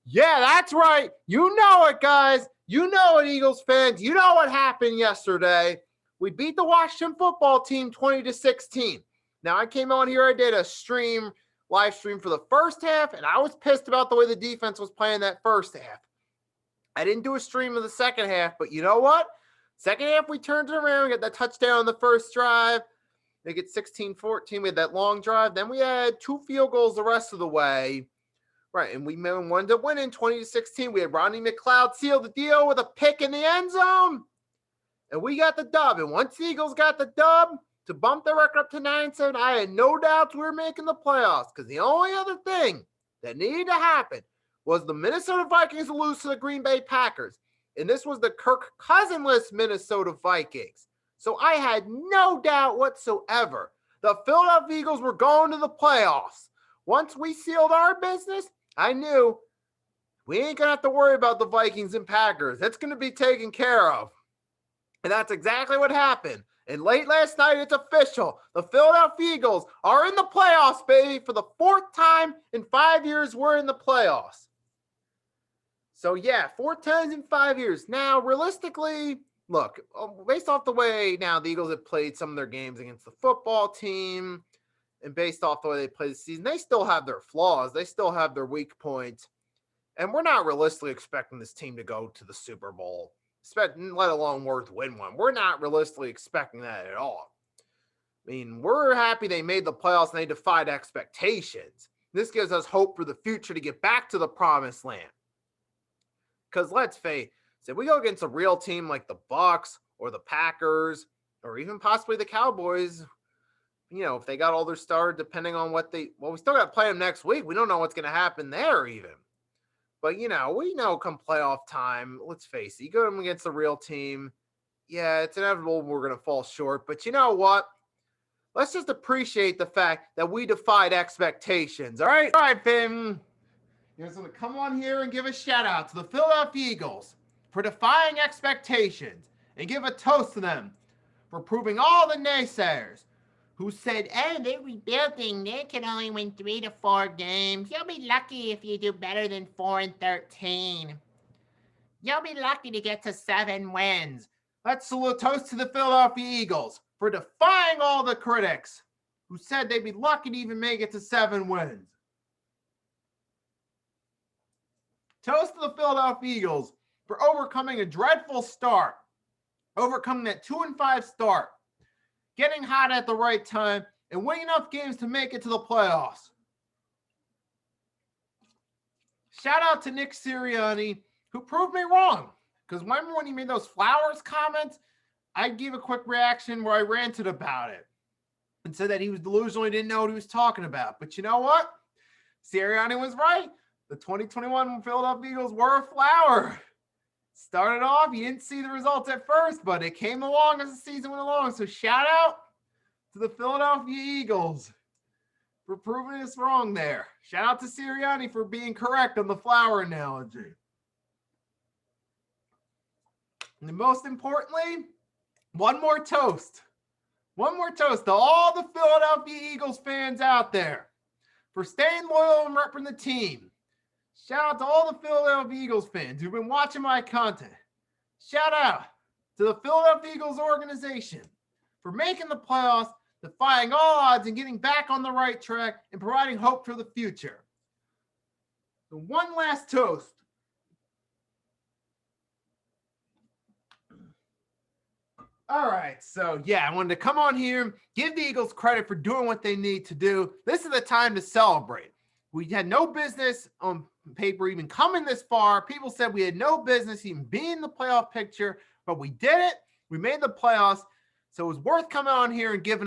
Yeah, that's right. You know it, guys. You know it, Eagles fans. You know what happened yesterday. We beat the Washington football team 20-16. Now, I came on here, I did a live stream for the first half, and I was pissed about the way the defense was playing that first half. I didn't do a stream of the second half, but you know what? Second half, we turned it around. We got that touchdown on the first drive. They get 16-14. We had that long drive. Then we had 2 field goals the rest of the way. Right, and we wanted to win in 20-16. We had Ronnie McLeod seal the deal with a pick in the end zone, and we got the dub. And once the Eagles got the dub to bump their record up to 9-7, I had no doubts we were making the playoffs, because the only other thing that needed to happen was the Minnesota Vikings lose to the Green Bay Packers, and this was the Kirk Cousins-less Minnesota Vikings. So I had no doubt whatsoever the Philadelphia Eagles were going to the playoffs. Once we sealed our business, I knew we ain't going to have to worry about the Vikings and Packers. That's going to be taken care of. And that's exactly what happened. And late last night, it's official. The Philadelphia Eagles are in the playoffs, baby. For the 4th time in 5 years, we're in the playoffs. So, yeah, 4 times in 5 years. Now, realistically, look, based off the way now the Eagles have played some of their games against the football team, and based off the way they play the season, they still have their flaws. They still have their weak points. And we're not realistically expecting this team to go to the Super Bowl, let alone win one. We're not realistically expecting that at all. I mean, we're happy they made the playoffs and they defied expectations. This gives us hope for the future to get back to the promised land. Because let's face it, if we go against a real team like the Bucs or the Packers or even possibly the Cowboys, if they got all their stars, depending on we still got to play them next week. We don't know what's going to happen there even. But, we know come playoff time, let's face it, you go against a real team, yeah, it's inevitable we're going to fall short. But you know what? Let's just appreciate the fact that we defied expectations. All right, Finn. You're just going to come on here and give a shout out to the Philadelphia Eagles for defying expectations and give a toast to them for proving all the naysayers who said, oh, they're rebuilding. They can only win 3 to 4 games. You'll be lucky if you do better than 4-13. You'll be lucky to get to 7 wins. Let's salute toast to the Philadelphia Eagles for defying all the critics who said they'd be lucky to even make it to 7 wins. Toast to the Philadelphia Eagles for overcoming a dreadful start, overcoming that 2-5 start, getting hot at the right time, and winning enough games to make it to the playoffs. Shout out to Nick Sirianni, who proved me wrong. Because remember when he made those Flowers comments, I gave a quick reaction where I ranted about it and said that he was delusional, he didn't know what he was talking about. But you know what? Sirianni was right. The 2021 Philadelphia Eagles were a flower. Started off, you didn't see the results at first, but it came along as the season went along. So shout out to the Philadelphia Eagles for proving us wrong there. Shout out to Sirianni for being correct on the flower analogy. And most importantly, one more toast. One more toast to all the Philadelphia Eagles fans out there for staying loyal and repping the team. Shout out to all the Philadelphia Eagles fans who've been watching my content. Shout out to the Philadelphia Eagles organization for making the playoffs, defying all odds and getting back on the right track and providing hope for the future. So one last toast. All right, so yeah, I wanted to come on here, give the Eagles credit for doing what they need to do. This is the time to celebrate. We had no business on paper even coming this far. People said we had no business even being in the playoff picture, but we did it. We made the playoffs, so it was worth coming on here and giving